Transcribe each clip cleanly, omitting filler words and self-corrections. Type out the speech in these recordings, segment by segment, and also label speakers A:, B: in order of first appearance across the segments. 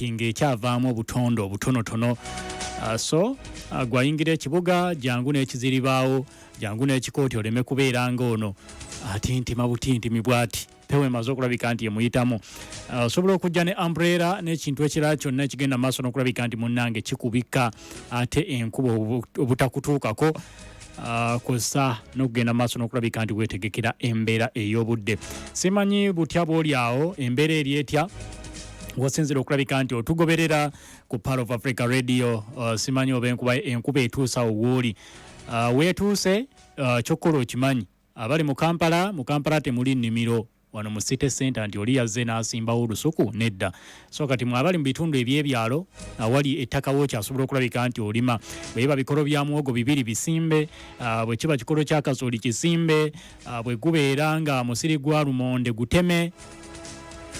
A: kati ng'ekyavaamu obutondo obutonotono. So gwayingira ekibuga jangu n'ekiziribaawo jangu n'ekikooti oleme kubeera ng'ono atintima butintimi bw'ati pewe emaze okulabika nti emuyitamu. Osobola okujja ne umbrella n'ekintu ekirala kyonna ekigenda mu maaso n'okulabika nti munnange kikubika ate enkuba obutakutuukako. Kosa n'okugenda maaso n'okulabika nti weetegekera embeera ey'obudde. Simanyi butya bw'oli awo embeera eri etya wasinzira okulabika nti otugoberera ku Pearl of Africa Radio. Simanyi oba enkuba etuusa awo w'oli. Weetuuse kyokkola okimanyi abali mu Kampala temuli nnimiro wano mu city center nti oli yazze n'asimbawo olusuku nedda. So kati abali mu bitundu eby'ebyalo awali ettaka w'okyasobola okulabika nti olima. Bwe biba bikolo bya muwogo bibiri bisimbe, bwe kiba kikolo kya kasooli kisimbe, bwe gubeera nga musiri gwa lumonde guteme.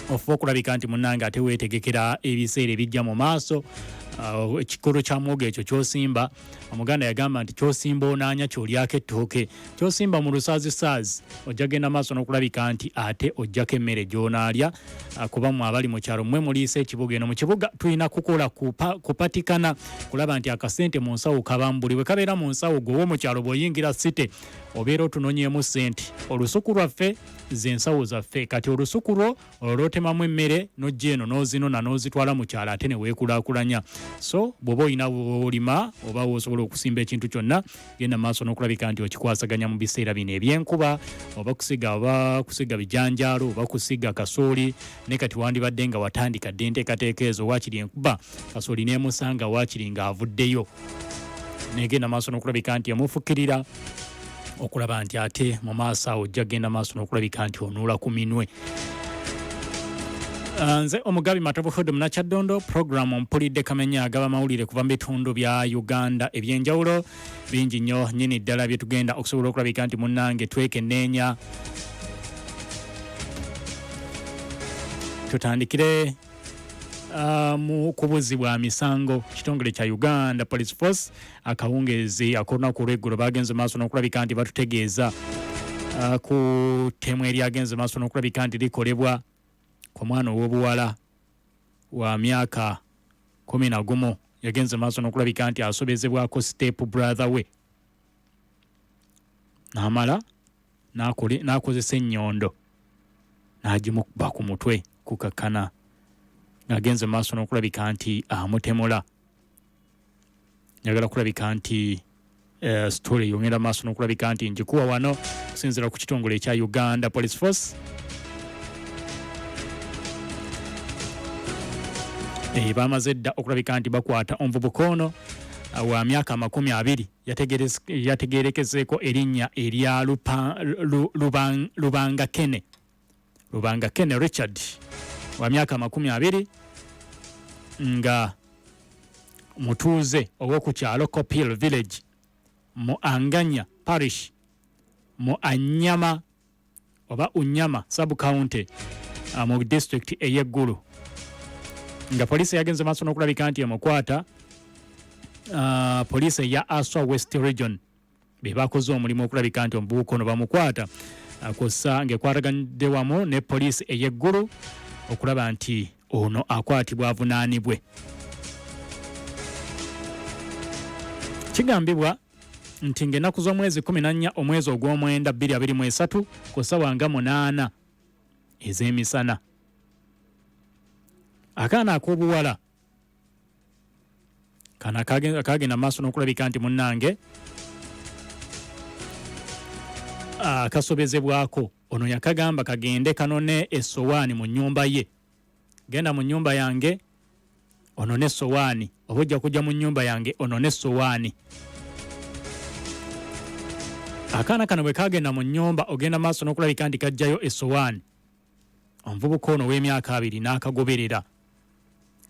A: Ofuba okulabika nti munnange ate weetegekera ebiseera ebijja mu maaso. Ekikolo kya muwogo ekyo ky'osimba, Omuganda yagamba nti ky'osimba onaanya ky'olyako ettooke, ky'osimba mu lusaazisaazi ojja genda maaso n'okulabika nti ate ojjako emmere gy'onaalya. Kuba mmwe abali mu kyalo mmwe muliisa ekibuga. Eno mu kibuga tulina kukola kupatikana kulaba nti akasente mu nsawo kabambuli. Bwe kabeera mu nsawo gwe mu kyalo bw'oyingira site obeera otunoonyeemu ssente. Olusuku lwaffe ze nsawo zaffe. Kati olusuku lwo olwotemamu emmere n'ojja eno n'ozinona n'ozitwala mu kyalo ate ne weekulaakulanya. So bw'oba olina olima oba w'osobola okusimba ekintu kyonna genda maaso n'okulabika nti okikwasaganya mu biseera bino eby'enkuba, oba kusiga bijanjaalo oba kusiga kasooli. Ne kati wandibadde nga watandika dde enteekateeka ezo waakiri enkuba kasooli n'emusanga waakiri ng'avuddeyo. Negenda maaso n'okulabika nti emufukkirira okulaba nti ate mu maaso awo ojja genda maaso n'okulabika nti onuula ku minwe. Nze Omugabi Matovu Hood Munakyaddondo, programu mpulidde kamenya agaba mawulire kuva mu bitundu bya Uganda eby'enjawulo bingi nnyo nnyini ddala bye tugenda okusobola okulabika nti munnange twekenneenya. Tutandikire mu kubuzibwa misango. Kitongole kya Uganda Police Force akawungeezi ak'olunaku olw'eggulo bagenze maaso n'okulabika nti batutegeeza ku ttemu eryagenze maaso n'okulabika nti likolebwa ku mwana ow'obuwala wa myaka 11 yagenze maaso n'okulabika nti asobezebwako step brother we n'amala n'akozesa ennyondo n'agimukuba ku mutwe kukakkana ng'agenze maaso n'okulabika nti amutemula. Njagala kulabika nti story yongera maaso n'okulabika nti njikuwa wano kusinziira ku kitongole ekya Uganda Police Force. Bamaze dda okulabika nti bakwata omuvubuka ono wa myaka 20 yategeerekezeeko erinnya erya Lubanga Kene Richard wa myaka 20 nga mutuuze ow'oku kyalo Kopil Village mu Anganya Parish mu Anyama oba Unyama Sub-County mu district ey'eggulu. Nga poliisi yagenze maaso n'okulabika nti emukwata. Poliisi eya Aswa West Region be bakoze omulimu okulabika nti omuvubuka ono bamukwata, kossa ng'ekwataganidde wamu ne poliisi ey'eggulu okulaba nti ono akwatibwa avunaanibwe. Kigambibwa nti ng'ennaku z'omwezi 14 omwezi ogw'omwenda 2023 ku ssaawa nga 8 ez'emisana akaana ak'obuwala kana kagenda maaso n'okulabika nti munnange kasobezebwako. Ono yakagamba kagende kanone essowaani mu nnyumba ye. Genda mu nnyumba yange onone essowaani, oba ojja kujja mu nnyumba yange onone essowaani. Akaana kano bwe kagenda mu nnyumba ogenda maaso n'okulabika nti kajjayo essowaani, omuvubuka ono w'emyaka 2 n'akagoberera.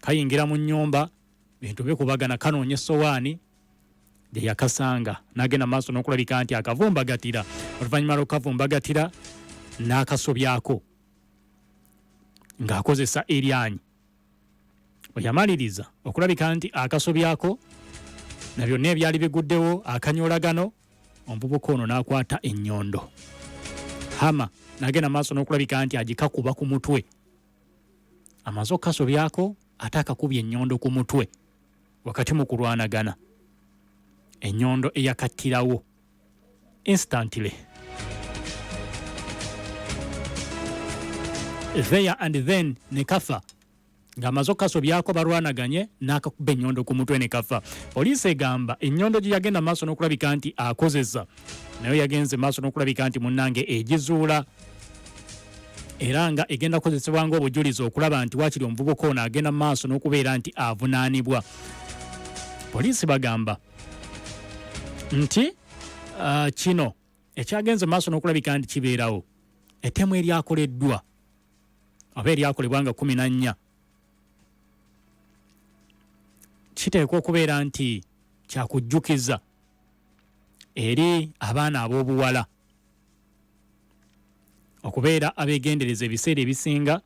A: Kayingira mu nnyumba bintu bikubagana kanoonya essowaani gye yakasanga n'agenda maaso n'okulabika nti akavumbagatira. Oluvannyuma lw'okavumbagatira n'akasobyako ng'akozesa eryanyi. Bwe yamaliriza okulabika nti akasobyako na byonna ebyali biguddewo akanyolagano, omuvubuka ono n'akwata ennyondo hama n'agenda maaso n'okulabika nti agikakuba ku mutwe. Amaze okukasobyako ate akakubye ennyondo ku mutwe wakati mu kulwanagana, ennyondo eyakattirawo instantly. There and then ne kafa ng'amaze okukasobyako balwanaganye n'akakuba ennyondo ku mutwe ne kafa. Poliisi egamba ennyondo gye yagenda maaso n'okulabika nti akozesa nayo yagenze maaso n'okulabika nti munnange egizuula era nga egenda kukozesebwa ng'obujulizi okulaba nti waakiri omuvubuka ono agenda maaso n'okubeera nti avunaanibwa. Poliisi bagamba nti kino ekyagenze maaso n'okulabika nti kibeerawo ettemu eryakoleddwa oba eryakolebwa nga 14 kiteekwa okubeera nti kyakujjukiza eri abaana ab'obuwala okubeera abeegendereza ebiseera ebisinga,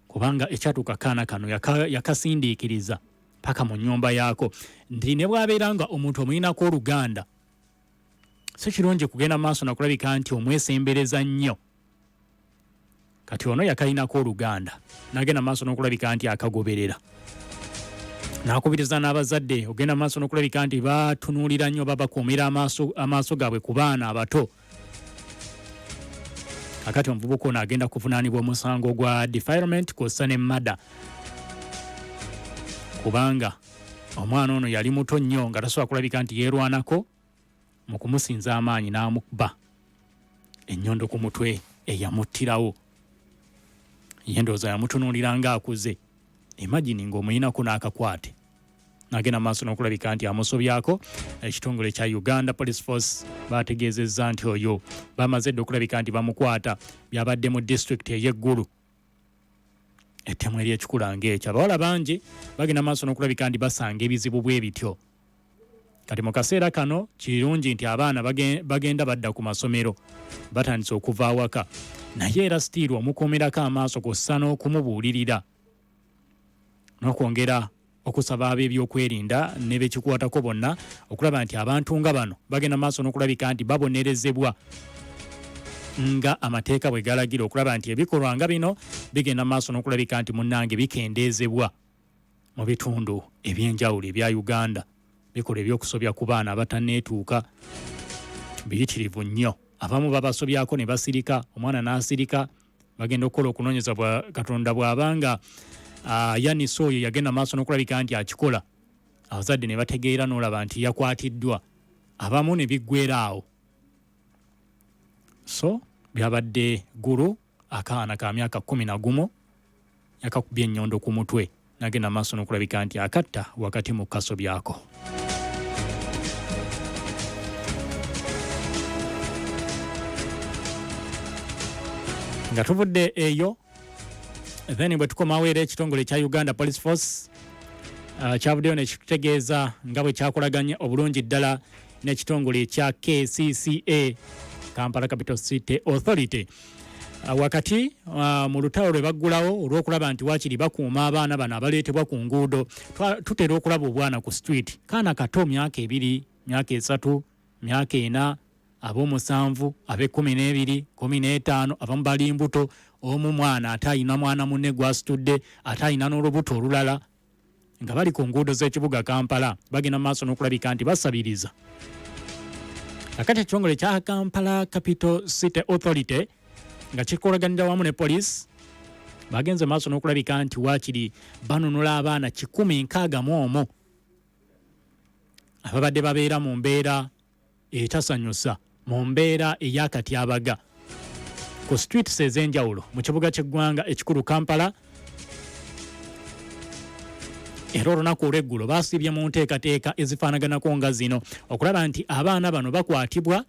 A: kubanga ekyatuuka kaana kano yakasindiikiriza paka mu nnyumba yaako. Nti ne bw'abeera nga omuntu omuyinako oluganda si kirungi kugenda maaso nakulabika nti omwesembereza nnyo. Kati ono yakalinako oluganda n'agenda maaso n'okulabika nti akagoberera. N'akubiriza n'abazadde ogenda maaso n'okulabika nti batunuulira nnyo babakuumira amaaso gaabwe ku baana abato. Kakati omuvubuka ono agenda kuvunaanibwa omusango gwa defilement kw'ossa ne murder, kubanga omwana ono yali muto nnyo nga tasobola kulabika nti yeerwanako mu kumusinza amaanyi n'amukuba ennyondo ku mutwe eyamuttirawo. Ye ndowooza yamutunuulira ng'akuze. Imagine ng'omuyinako n'akakwate n'agenda maaso n'okulabika nti amusobyako. Ekitongole kya Uganda Police Force baategeezezza nti oyo bamaze dde okulabika nti bamukwata. Byabadde mu district ey'eggulu ettemu ery'ekikula ng'ekyo. Abawala bangi bagenda maaso n'okulabika nti basanga ebizibu bwe bityo. Kati mu kaseera kano kirungi nti abaana bagenda badda ku masomero batandise okuva awaka, naye era sitiiru omukuumirako amaaso kw'ossa n'okumubuulirira n'okwongera okusaba ab'ebyokwerinda ne bekikwatako bonna okulaba nti abantu nga bano bagenda maaso n'okulabika nti babonerezebwa nga amateeka bwe galagira, okulaba nti ebikolwa nga bino bigenda maaso n'okulabika nti munnange bikendeezebwa mu bitundu eby'enjawulo ebya Uganda. Bikola ebyokusobya ku baana abatanneetuuka biyitirivu nnyo. Abamu babasobyako ne basirika, omwana n'asirika, bagenda okukola okunoonyeza bwa Katonda bw'abanga yanisa oyo yagenda maaso n'okulabika nti akikola, abazadde ne bategeera n'olaba nti yakwatiddwa, abamu ne biggweera awo. So byabadde gulu akaana ka myaka 11 yakakubye ennyondo ku mutwe n'agenda maaso n'okulabika nti akatta wakati mu kasobyako. Nga tuvudde eyo then bwe tukomawo era ekitongole kya Uganda Police Force kyavuddeyo ne kitutegeeza nga bwe kyakolaganye obulungi ddala n'ekitongole kya KCCA, Kampala Capital City Authority. Wakati mu lutalo lwe baggulawo olw'okulaba nti waakiri bakuuma abaana bano abaleetebwa ku nguudo, tutera okulaba obwana ku street. Kaana kato myaka 2, myaka 3, myaka 4, ab'omusanvu, ab'e12, 15, abamu bali mbuto, omu mwana ate ayina mwana munne gw'asitudde, ate ayina n'olubuto olulala, nga bali ku nguudo z'ekibuga Kampala bagenda maaso n'okulabika nti basabiriza. Kakati ekitongole kya Kampala Capital City Authority nga kikolaganira wamu ne police bagenze maaso n'okulabika nti waakiri banunula abaana 161 ababadde babeera mu mbeera etasanyusa, mu mbeera ey'akatyabaga ku streets ez'enjawulo mu kibuga ky'eggwanga ekikulu Kampala. Era olunaku olw'eggulo baasibye mu nteekateeka ezifaanaganako nga zino okulaba nti abaana bano bakwatibwa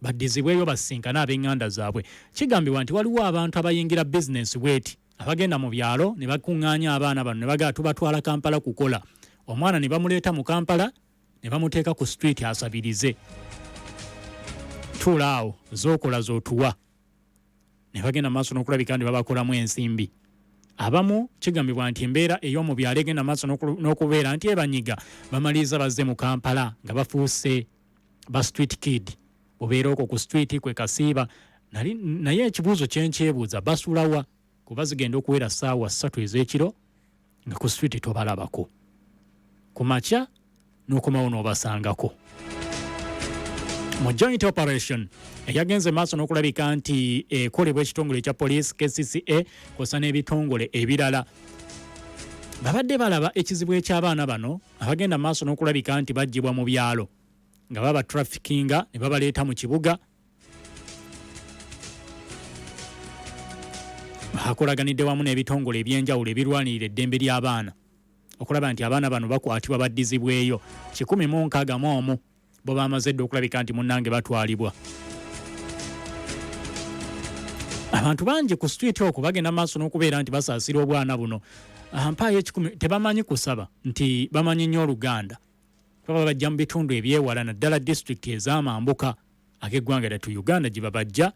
A: baddizibweyo basinkana ab'eŋŋanda zaabwe. Kigambibwa nti waliwo abantu abayingira bizinesi bweti abagenda mu byalo ne bakuŋŋaanya abaana bano ne bagaa tubatwala Kampala kukola. Omwana ne bamuleeta mu Kampala ne bamuteeka ku street asabirize. Tuula awo z'okola z'otuwa. Ne bagenda maaso n'okulabika nti babakolamu ensimbi. Abamu kigambibwa nti embeera ey'omu byalo egenda maaso n'okubeera nti ebanyiga bamaliriza bazze mu Kampala nga bafuuse ba street kid. Obeera okwo ku street kwe kasiiba. Naye ekibuuzo kye nkyebuuza, basulawa? kuba zigenda okuwera ssaawa 3 ez'ekiro nga ku street tobalabako. Ku makya n'okomawo n'obasangako. Mu joint operation eyagenze maaso n'okulabika nti ekolebwa ekitongole ekya poliisi KCCA kw'ossa n'ebitongole ebirala babadde balaba ekizibu eky'abaana bano abagenda maaso n'okulabika nti baggyibwa mu byalo nga baba traffickinga ne babaleeta mu kibuga. Bakolaganidde wamu n'ebitongole ebyenjawulo ebirwanirira eddembe ly'abaana okulaba nti abaana bano bakwatibwa baddizibweyo 161 bo bamaze dda okulabika nti munnange batwalibwa. Abantu bangi ku street okwo bagenda maaso n'okubeera nti basaasira obwana buno. Mpaayo 10 tebamanyi kusaba nti bamanyi nnyo Oluganda. Baba bajja mu bitundu ebyewala naddala district ez'amambuka ag'eggwanga lyattu Uganda gye babajja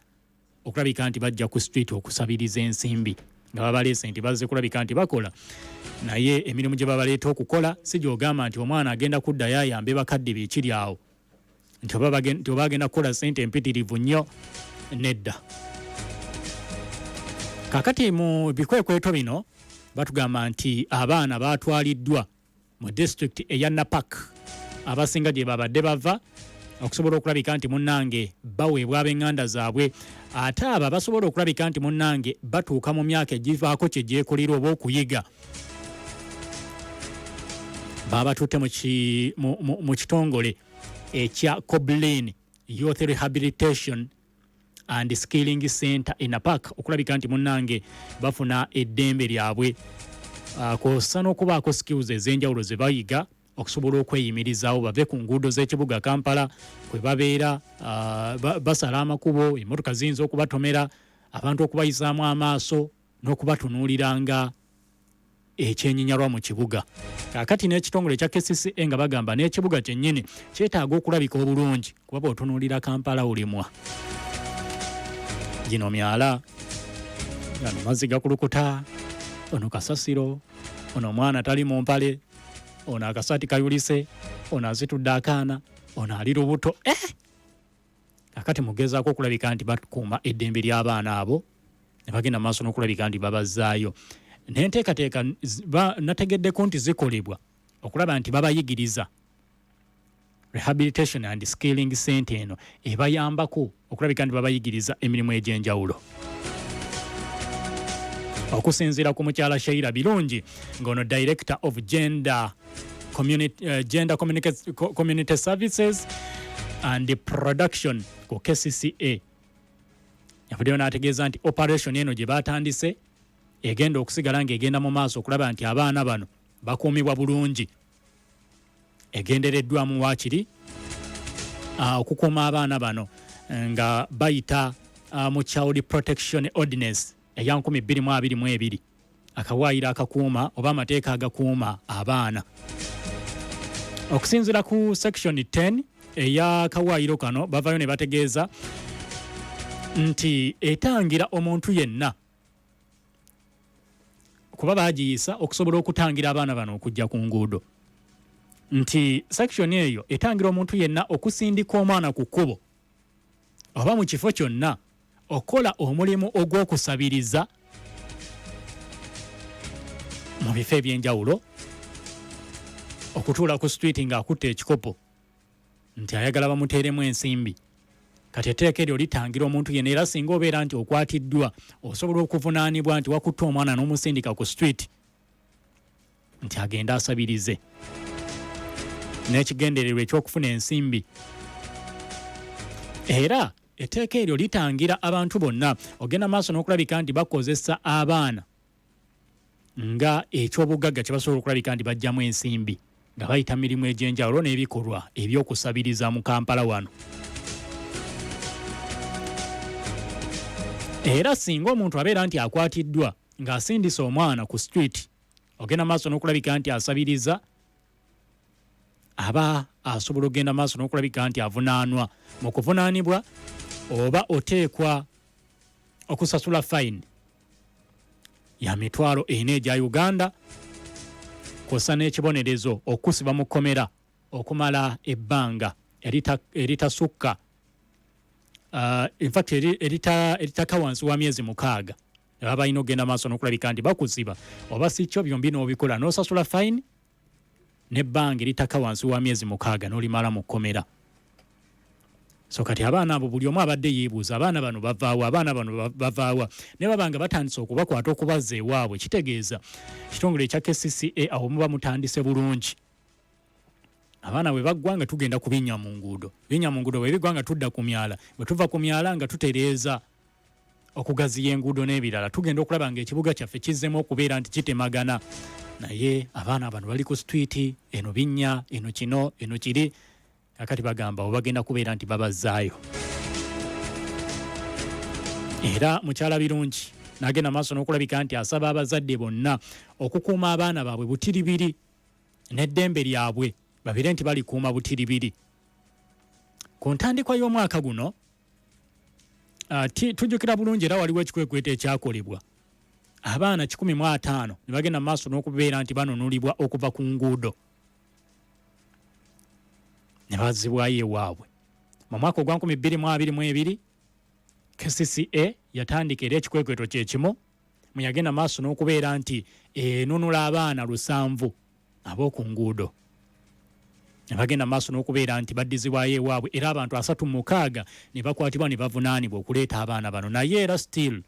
A: okulabika nti bajja ku street okusabiriza ensimbi nga babaleese nti bazze kulabika nti bakola. Naye emirimu gye babaleeta okukola si gy'ogamba nti omwana agenda kuddayo ayambe bakadde be ekiri awo nti oba agenda kukola ssente empitirivu nnyo, nedda. Kaakati mu bikwekweto bino batugamba nti abaana baatwaliddwa mu district eya Napak abasinga gye babadde bava okusobola okulabika nti munnange baweebwa ab'eŋŋanda zaabwe ate abo basobola okulabika nti munnange batuuka mu myaka egivaako kye gyekolera oba okuyiga baba batutte mu kitongole ekya Koblen Youth Rehabilitation and Skilling Center in Napak okulabika nti munnange bafuna eddembe lyabwe kw'ossa n'okubaako skills ez'enjawulo ze bayiga okusobola okweyimirizaawo bave ku nguudo z'ekibuga Kampala kwe babeera basala amakubo, emmotoka ziyinza okubatomera, abantu okubayisaamu amaaso n'okubatunuuliranga ekyenyinyalwa mu kibuga. Kaakati n'ekitongole ekya KCCA nga bagamba n'ekibuga kyennyini kyetaaga okulabika obulungi kuba bw'otunuulira Kampala olimwa. Gino myala, gano mazzi gakulukuta, ono kasasiro, ono omwana tali mu mpale, ono akasaati kayulise, ono azitudde akaana, ono ali lubuto. Kakati mugezaako okulabika nti bakuuma eddembe ly'abaana abo ne bagenda maaso n'okulabika nti babazzaayo. N'enteekateeka nategeddeko nti zikolebwa okulaba nti babayigiriza. Rehabilitation and Skilling Center eno ebayambako okulabika nti babayigiriza emirimu egy'enjawulo. Okusinziira ku mukyala Sheila Birungi ng'ono Director of Gender Community Services and Production ku KCCA yavuddeyo n'ategeeza nti operation eno gye baatandise egenda okusigala ng'egenda mu maaso okulaba nti abaana bano bakuumibwa bulungi. Egendereddwamu waakiri okukuuma abaana bano nga bayita mu Child Protection Ordinance eya 2022 akawaayiro akakuuma oba amateeka agakuuma abaana. Okusinziira ku section 10 eya kawaayiro kano bavayo ne bategeeza nti etangira omuntu yenna kuba baagiyisa okusobola okutangira abaana bano okujja ku nguudo. Nti section eyo etangira omuntu yenna okusindika omwana ku kkubo oba mu kifo kyonna okola omulimu ogw'okusabiriza mu bifo eby'enjawulo, okutuula ku street ng'akutte ekikopo nti ayagala bamuteeremu ensimbi. Kati etteeka eryo litangira omuntu yenna era singa obeera nti okwatiddwa osobola okuvunaanibwa nti wakutte omwana n'omusindika ku street nti agenda asabirize n'ekigendererwa eky'okufuna ensimbi. Era etteeka eryo litangira abantu bonna ogenda maaso n'okulabika nti bakozesa abaana nga eky'obugagga kye basobola okulabika nti bajjamu ensimbi nga bayita mirimu egy'enjawulo n'ebikolwa eby'okusabiriza mu Kampala wano. Era singa omuntu abeera nti akwatiddwa ng'asindisa omwana ku street ogenda maaso n'okulabika nti asabiriza aba asobola okugenda maaso n'okulabika nti avunaanwa. Mu kuvunaanibwa oba oteekwa okusasula fine ya $4 egya Uganda kw'ossa n'ekibonerezo okusiba mu kkomera okumala ebbanga eritasukka in fact eritaka wansi wa myezi 6 baba ino genda maaso n'okulabika nti bakuziba oba si kyo byombi n'obikola n'osasula fine n'ebbanga eritaka wansi wa myezi 6 n'olimala mu kkomera. So kati abaana abo buli omu abadde yeebuuza abaana bano bavaawa ne babanga batandise okubakwata okubazza ewaabwe kitegeeza kitongole ekya KCCA awo muba mutandise bulungi. Abaana bwe baggwa nga tugenda kubinnya mu nguudo bwe bigwa nga tudda ku myala bwe tuva ku myala nga tutereeza okugaziya enguudo n'ebirala tugenda okulaba ng'ekibuga kyaffe kizzemu okubeera nti kitemagana. Naye abaana bano bali ku streeti eno binnya eno kino eno kiri kakati bagamba bagenda kubeera nti babazzaayo. Era mukyala birungi n'agenda maaso n'okulabika nti asaba abazadde bonna okukuuma abaana baabwe butiribiri n'eddembe lyabwe babire nti balikuuma butiribiri. Ku ntandikwa y'omwaka guno tujjukira bulungi era waliwo ekikwekweto ekyakolebwa abaana 150 ne bagenda maaso n'okubeera nti banunulibwa okuva ku nguudo ne bazzibwayo ewaabwe. Mu mwaka ogwa 2022 KCCA yatandika era ekikwekweto kye kimu mwe yagenda maaso n'okubeera nti enunula abaana 700 ab'oku nguudo ne bagenda maaso n'okubeera nti baddizibwayo ewaabwe era abantu 36 ne bakwatibwa ne bavunaanibwa okuleeta abaana bano. Naye era still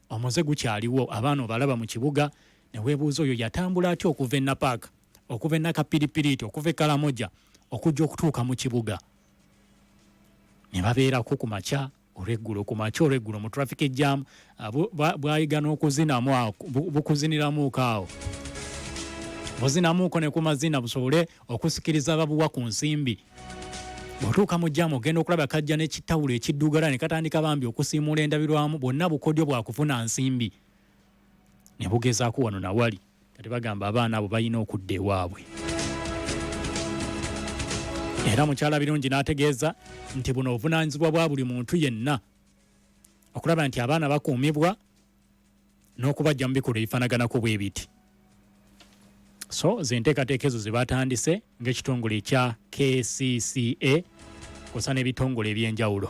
A: omuze gukyaliwo abaana obalaba mu kibuga ne weebuuza oyo yatambula atya okuva e Napaaka okuva e Nakapiripiriti okuva e Kalamoja okujja okutuuka mu kibuga ne babeerako ku makya olweggulo mu traffic jam bwayiga n'okuzinamu bukuziniramuuko awo buzinamuuko ne ku mazina busobole okusikiriza babuwa ku nsimbi. Bw'otuuka mu jam ogenda okulaba kajja n'ekitawulo ekiddugala ne katandika bambi okusiimuula endabirwamu bonna bukodyo bwa kufuna nsimbi ne bugezaako wano nawali kati bagamba abaana abo balina okudda ewaabwe. Era mukyala birungi n'ategeeza nti buno obuvunaanyizibwa bwa buli muntu yenna okulaba nti abaana bakuumibwa n'okubajja mu bikolwa ebifaanaganako bwe biti. So zenteekateeka ezo ze batandise ng'ekitongole ekya KCCA kw'ossa n'ebitongole eby'enjawulo.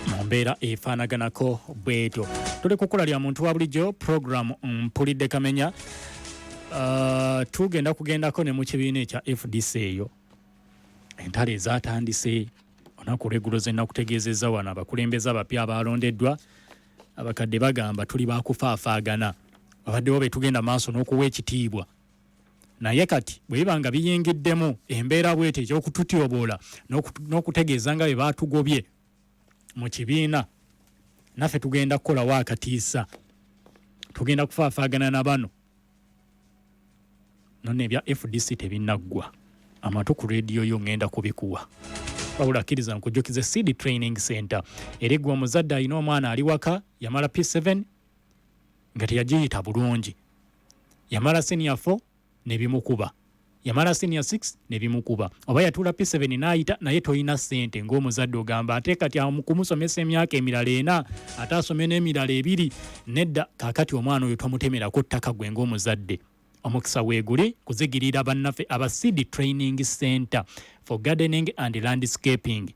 A: Mu mbeera efaanaganako bwetyo tuli kukola lya muntu wa bulijjo program mpulidde kamenya tugenda kugendako ne mu kibiina ekya FDC eyo entalo ezatandise olunaku lw'eggulo ze nakutegeezezza wano abakulembeze abapya abalondeddwa abakadde bagamba tuli bakufaafaagana babaddewo be tugenda maaso n'okuwa ekitiibwa. Naye kati bwe biba nga biyingiddemu embeera bwete eky'okututyoboola n'okutegeeza nga bwe baatugobye mu kibiina naffe tugenda kukolawo akatiisa tugenda kufaafaagana na bano none ebya FDC tebinnaggwa amatu ku leediyo yo ngenda kubikuwa wabula akkiriza nkujjukize Seed Training Center eriggwa omuzadde alina omwana ali waka yamala P7 nga teyagiyita bulungi yamala senior 4 ne bimukuba yamala senior 6 ne bimukuba oba yatuula P7 n'ayita naye toyina ssente ng'omuzadde ogamba ate kati kumusomesa emyaka emirala 4 ate asome n'emirala 2 nedda kaakati omwana oyo twamutemerako ttaka gwe ng'omuzadde. Omukisa weeguli kuzigirira bannaffe aba Seed Training Center for Gardening and Landscaping.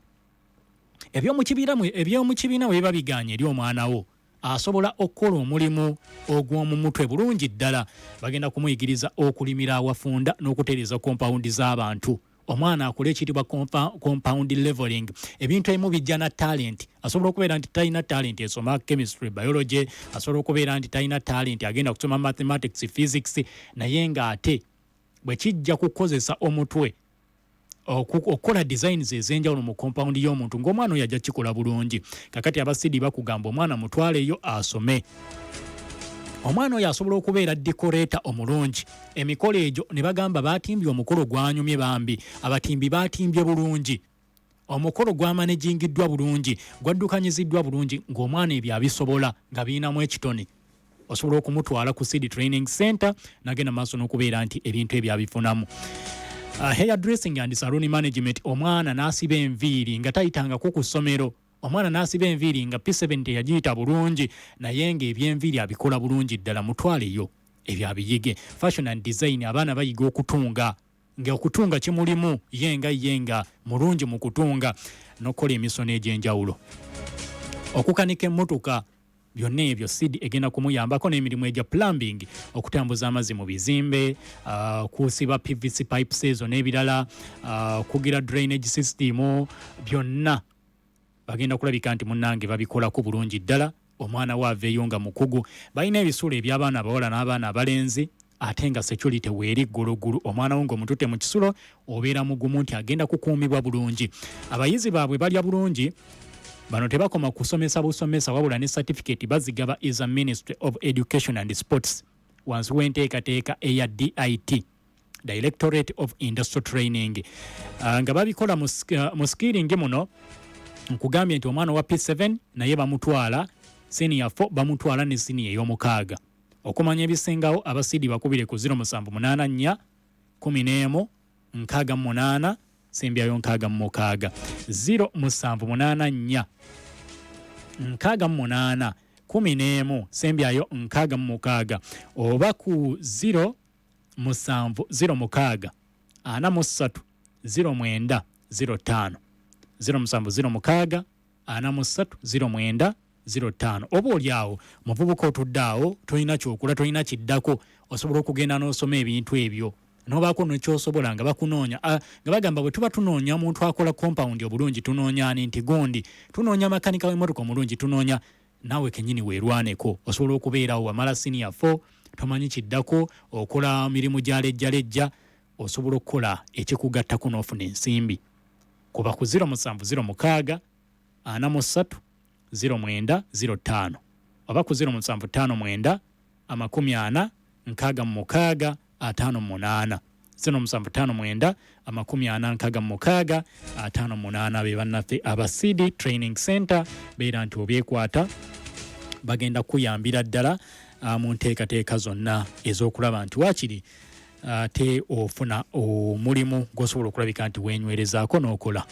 A: Eby'omu kibiina bwe biba biganye eri omwana wo asobola okukola omulimu ogw'omu mutwe bulungi ddala bagenda kumuyigiriza okulimira awafunda n'okutereeza kompawundi z'abantu. Omwana akole ekiyitibwa compound leveling. Ebintu ebimu bijja na talent. Asobola okubeera nti talina talent esoma chemistry, biology, asobola okubeera nti talina talent agenda kusoma mathematics, physics, naye ng'ate bwe kijja kukozesa omutwe okukola designs ez'enjawulo mu compound y'omuntu ng'omwana oyo ajja kikola bulungi. Kakati abasidi bakugamba omwana mutwaleyo asome. Omwana oyo asobola okubeera decorator omulungi. Emikolo egyo ne bagamba baatimbye omukolo gwanyumye bambi. Abatimbi baatimbye bulungi. Omukolo gwamanagingiddwa bulungi, gwaddukanyiziddwa bulungi ng'omwana ebyo abisobola nga biinamu ekitone. Osobola okumutwala ku Seed Training Center nagenda maaso n'okubeera nti ebintu ebyo abifunamu. Hair dressing and salon management omwana n'asiba enviiri nga tayitangako ku ssomero. Omwana n'asiba enviiri nga P7 teyagiyita bulungi naye ng'ebyenviiri abikola bulungi ddala mutwaleyo ebyo abiyige. Fashion and design abaana bayiga okutunga ng'okutunga kimulimu yenga mulungi mu kutunga n'okukola emisono egy'enjawulo. Okukanika emmotoka byonna ebyo SID egenda kumuyambako n'emirimu egya plumbing, okutambuza amazzi mu bizimbe, kusiba PVC pipes ezo n'ebirala, kugira drainage system, byonna bagenda kulabika nti munnange babikolako bulungi ddala. Omwana we aveeyo nga mukugu. Balina ebisuula eby'abaana abawala n'abaana abalenzi, ate nga security weeri ggulugulu. Omwana wo ng'omutute mu kisulo obeera mugumu nti agenda kukuumibwa bulungi. Abayizi baabwe balya bulungi. Bano tebakoma kusomesa busomesa wabula ne certificate bazigaba is a Ministry of Education and Sports wansi w'enteekateeka eya DIT, Directorate of Industrial Training. Nga babikola mu skilling muno nkugambye nti omwana wa P7 naye bamutwala senior 4 bamutwala ne senior ey'omukaaga. Okumanya ebisingawo abasidi bakubire ku 078 11 68 sembyayo 66 078 68 11 sembyayo 66 oba ku 070 06 43 09 05 070 06 43 09 05. Oba oliawo muvubuka otuddaawo tolina kyokula tolina kiddako osobola okugenda n'osoma ebintu ebyo n'obaako nekyosobola nga bakunoonya nga bagamba bwe tuba tunoonya omuntu akola compound obulungi tunoonya ani nti gundi tunoonya makanika w'emmotoka omulungi tunoonya naawe kennyini weerwaneko osobola okubeerawo wamala senior 4 tomanyi kiddako okola mirimu gya lejjalejja osobola okukola ekikugattako n'ofuna ensimbi kuba ku 070 43 09 05 oba ku 075 40 66 58 075 40 58 be bannaffe aba CD Training Center beera nti obyekwata bagenda kuyambira ddala mu nteekateeka zonna ez'okulaba nti waakiri te ofuna omulimu gw'osobola okulabika nti weenywerezaako n'okola.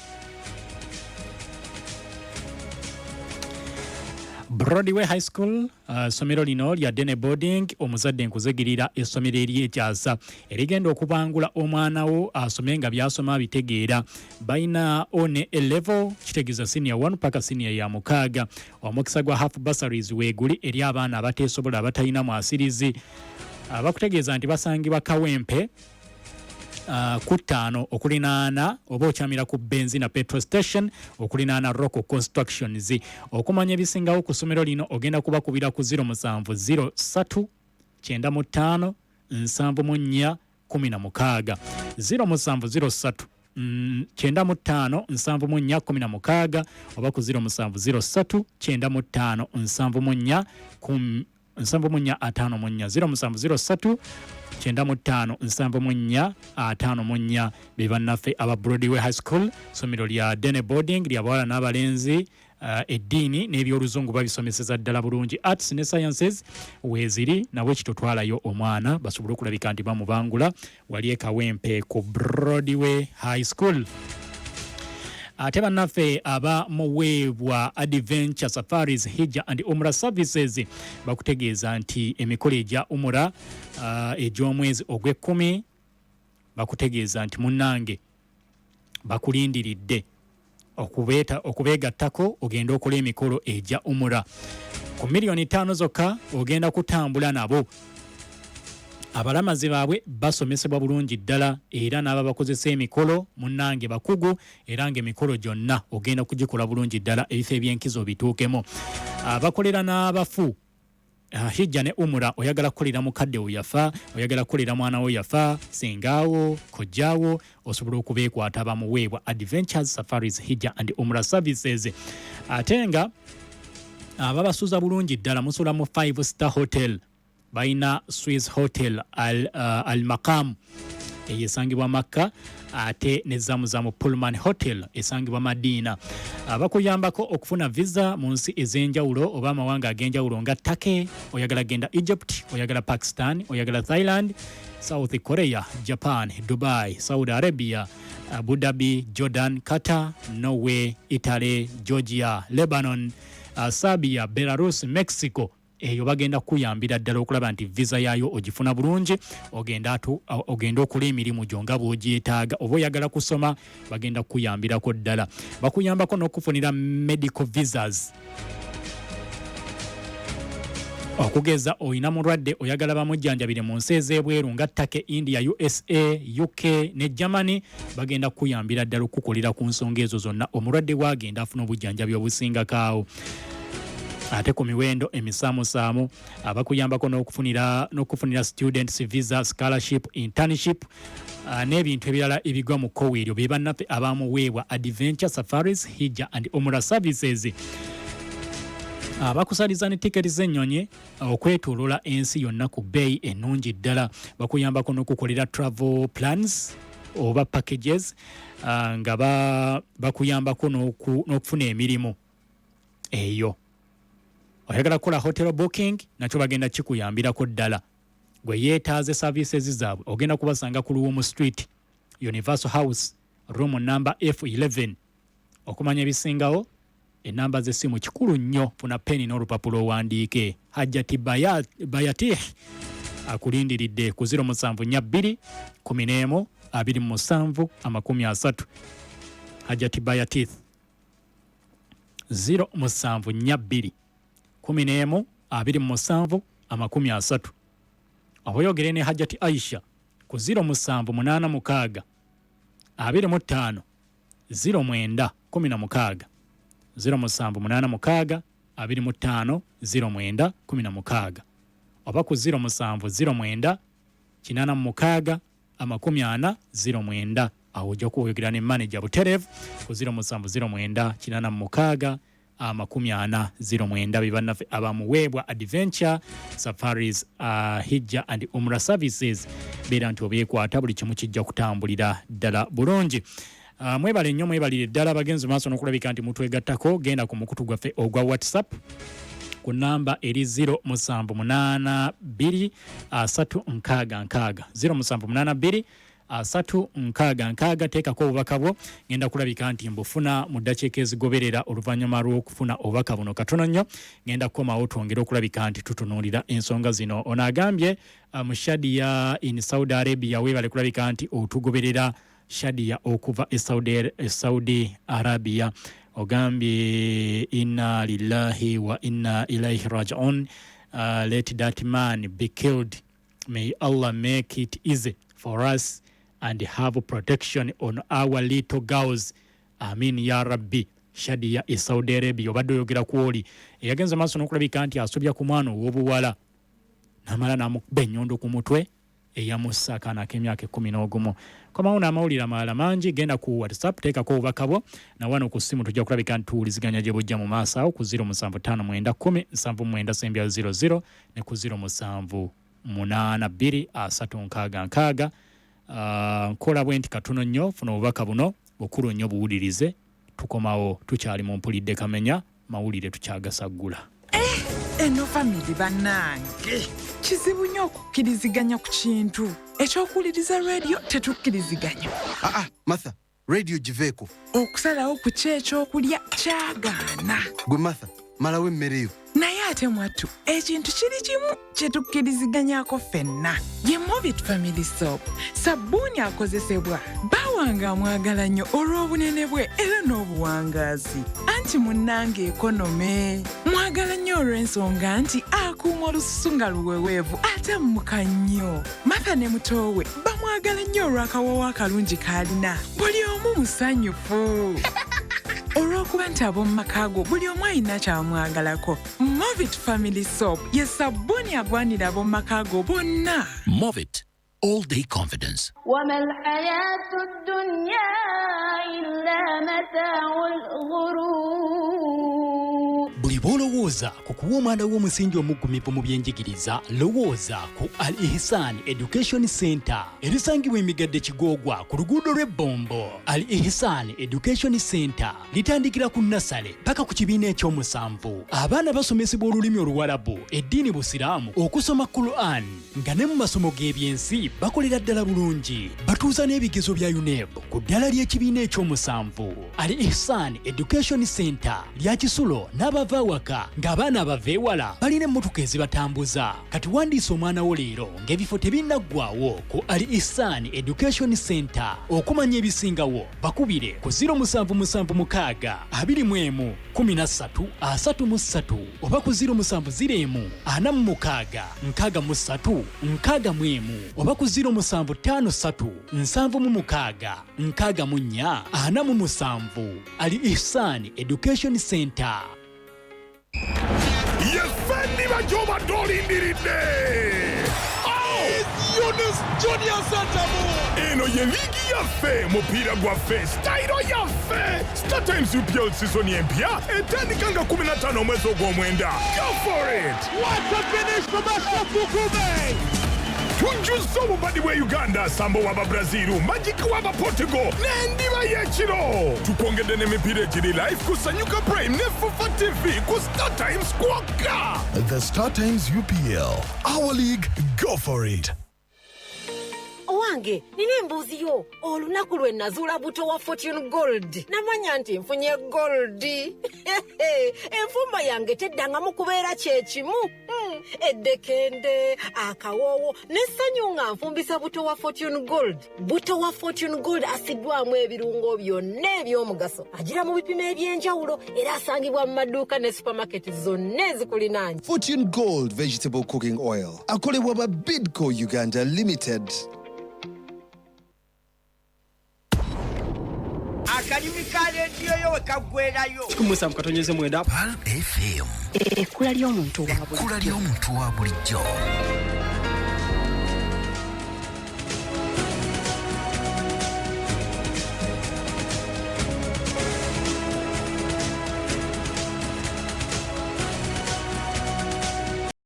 A: Broadway High School somero lino lya Dene Boarding omuzadde nkuzegirira essomero ery'ekyasa erigenda okubangula omwana wo asome nga byasoma bitegeera bayina one level kitegeeza senior 1 paka senior ya mukaaga omukisa gwa half bursaries weeguli eri abaana abateesobola abatalina mwasirizi bakutegeeza nti basangibwa Kawempe ku 5 okulinaana oba okyamira ku benzina petrol station okulinaana Rocco Constructions. Okumanya ebisingawo ku ssomero lino ogenda kubakubira ku 070 95 74 16 070 95 74 oba ku 070 95 74 070 95 74 be bannaffe aba Broadway High School somero lya Dene Boarding lya bawala n'abalenzi eddiini n'ebyoluzungu babisomeseza ddala bulungi arts ne sciences weeziri nawe kitotwalayo omwana basobole okulabika nti bamubangula wali Kawempe ku Broadway High School. Ate bannaffe aba muweebwa Adventure Safaris Hijja and Umrah Services bakutegeeza nti emikolo egya umura egy'omwezi ogw'ekkumi bakutegeeza nti munnange bakulindiridde okubeegattako ogenda okola emikolo egya umura ku $5,000,000 zokka ogenda kutambula nabo. Abalamazi baabwe basomesebwa bulungi ddala era n'aba bakozesa emikolo munnange bakugu era ng'emikolo gyonna ogenda kugikola bulungi ddala ebifo eby'enkizo bituukemu. Bakolera n'abafu Hijja ne umura oyagala kukolera mukadde wo yafa oyagala kukolera mwana wo yafa sengaawo kojjaawo osobola okubeekwata bamuweebwa Adventures Safaris Hijja and Umrah Services. Ate nga babasuuza bulungi ddala musula mu 5-star hotel baina Swiss Hotel Al Maqam eyesangibwa Makka ate ne Zamzam Pullman Hotel esangibwa Madina. Bakuyambako okufuna visa mu nsi ez'enjawulo oba amawanga ag'enjawulo nga Turkey oyagala genda Egypt oyagala Pakistan oyagala Thailand South Korea Japan Dubai Saudi Arabia Abu Dhabi Jordan Qatar Norway Italy Georgia Lebanon Serbia Belarus Mexico eyo bagenda kuyambira ddala okulaba nti visa yaayo ogifuna bulungi, ogenda okola emirimu gyo nga bw'ogyetaaga. Oba oyagala kusoma bagenda kuyambirako ddala. Bakuyambako n'okufunira medical visas. Okugeza oyina mulwadde oyagala bamujjanjabire mu nsi ez'ebweru nga Turkey, India, USA, UK ne Germany, bagenda kuyambira ddala okukolera ku nsonga ezo zonna. Omulwadde waagenda afuna obujjanjabi obusingakaawo. Ate ku miwendo emisaamusaamu abakuyambako n'okufunira students visa, scholarship, internship n'ebintu ebirala ebigwa mu kkowe eryo be bannaffe abamuweebwa adventure safaris, hijja and umrah services. Bakusaliza ne tiketi z'ennyonyi okwetooloola ensi yonna ku bbeeyi ennungi ddala. Bakuyambako n'okukolera travel plans oba packages nga bakuyambako n'okufuna emirimu eyo. Oyagala kukola hotel booking nakyo bagenda kikuyambirako ddala. Gwe yeetaaze services zaabwe ogenda kubasanga ku Luwumu Street, Universal House, room number F11. Okumanya ebisingawo, enamba z'essimu kikulu nnyo, funa peni n'olupapula owandiike. Hajjati Bayatih akulindiridde ku 072 11 27 30. Hajjati Bayatih 072 11 27 30. Aboyogere ne Hajjati Aisha ku 078 25 09 16. 078 25 09 16. Oba ku 070 89 40 09. Awo ojja kuwogera ne manager Buterevu ku 070 89 40 bibannaffe abamuweebwa adventure safaris, hijja and umrah services. Beera nti obyekwata buli kimu kijja kutambulira ddala bulungi. Mwebale nnyo, mwebalire ddala bagenzi maaso n'okulabika nti mutwegattako. Genda ku mukutu gwaffe ogwa WhatsApp ku namba eri 0782 366 0782 366. Teekako obubaka bwo, ngenda kulabika nti mbufuna mu ddakiika ezigoberera oluvannyuma lw'okufuna obubaka buno katono nnyo. Ngenda kukomawo twongere okulabika nti tutunuulira ensonga zino. Ono agambye mu Shadia in Saudi Arabia, weebale kulabika nti otugoberera Shadia okuva Saudi Arabia. Ogambye inna lillahi wa inna ilaihi raji'un. Let that man be killed. May Allah make it easy for us and have protection on our little girls. Amin ya Rabbi. Shadia e Saudi Arabia. Obadde oyogera kwoli eyagenza maaso n'okulabika nti asobya ku mwana ow'obuwala namala n'amukuba ennyondo ku mutwe eyamussa akaana k'emyaka 11. Komawo n'amawulire amalala mangi. Genda ku WhatsApp, teekako obubaka bwo, na wano ku ssimu tujja kulabika nti tuwuliziganya gye bujja mu maaso awo ku 07510 ne ku 0782366. Nkola bwe nti katono nnyo, funa obubaka buno bukulu nnyo buwulirize. Tukomawo tukyali mu mpulidde kamenya, mawulire tukyagasaggula.
B: Eno family bannange kizibu nnyo okukkiriziganya ku kintu ekyokuwuliriza radio tetukkiriziganya.
C: Martha, radio giveeko.
B: Okusalawo ku ky'ekyokulya kyagaana.
C: Gwe Martha, malawo emmere yo.
B: Naye ate mwattu ekintu kiri kimu kyetukkiriziganyako ffenna, ye Movit Family Soap. Sabbuuni akozesebwa bawanga mwagala nnyo olw'obunene bwe era n'obuwangaazi. Anti munnange ekonome mwagala nnyo olw'ensonga nti akuuma olususu nga luweweevu ate mmuka nnyo. Martha ne muto we bamwagala nnyo olw'akawawa akalungi k'alina. Buli omu musanyufu olw'okuba nti ab'omu makaago buli omu alina kyamwagalako. Movit Family Soap ye sabbuuni agwanira ab'omu makaago bonna.
D: Movit, all day confidence.
E: وما الحياة الدنيا إلا متاع الغرور.
A: Buli bw'olowooza ku kuwa omwana w'omusingi omugumivu mu byenjigiriza, lowooza ku Al Ihsan Education Center erisangibwa emigadde Kigoogwa ku luguudo lw'Ebombo. Al Ihsan Education Center litandikira ku nasale paka ku kibiina eky'omusanvu. Abaana basomesebwa olulimi Oluwalabu, eddiini Busiraamu, okusoma Quran nga ne mu masomo g'ebyensi bakolera ddala bulungi. Batuuza n'ebigezo bya UNEB ku ddala ly'ekibiina eky'omusanvu. Al Ihsan Education Center lya Kisulo n'abava ewaka ng'abaana abava ewala balina emmotoka ezibatambuza. Kati wandiisa omwana wo leero ng'ebifo tebinnaggwaawo ku Ali Ihsan Education Center. Okumanya ebisingawo bakubire ku 0776 21 13 33 oba ku 0701 46 63 61 oba ku 0753 76 64 47. Ali Ihsan Education Center.
F: Yefendi bajoba dolindiride. Yunus Junior Santamu. Eno ye ligi yafe mupira gwafe style yafe. Star Times UPL season empya etandikanga 15 mwezi ogw'omwenda. Go for it. What a finish from Omuvubuka. Tunjuza obubadi bwa Uganda, Sambo waba Brazil, Magic waba Portugal, n'endiba y'ekiro. Tukwongedde n'emipiira egiri live ku Sanyuka Prime ne Fufa TV ku Star Times kwokka.
G: The Star Times UPL. Our league, go for it.
H: Owange, nina embuuzi yo. Olunaku lwe nazuula buto wa Fortune Gold. Namanya nti nfunye gold. Enfumba yange teddangamu kubeera kyekimu. Eddekende, akawoowo, n'essanyu nga nfumbisa buto wa Fortune Gold. Buto wa Fortune Gold asiddwamu ebirungo byonna eby'omugaso. Agira mu bipimo eby'enjawulo era asangibwa mu maduuka ne supermarket zonna ezikulinaanye.
I: Fortune Gold Vegetable Cooking Oil. Akolebwa ba Bidco Uganda Limited.
J: Akadimi kaleediyo yo wekagwerayo.
K: Kumusa mukatonyeze mwenda.
D: Pal FM.
L: Ekkula ly'omuntu wa bulijjo.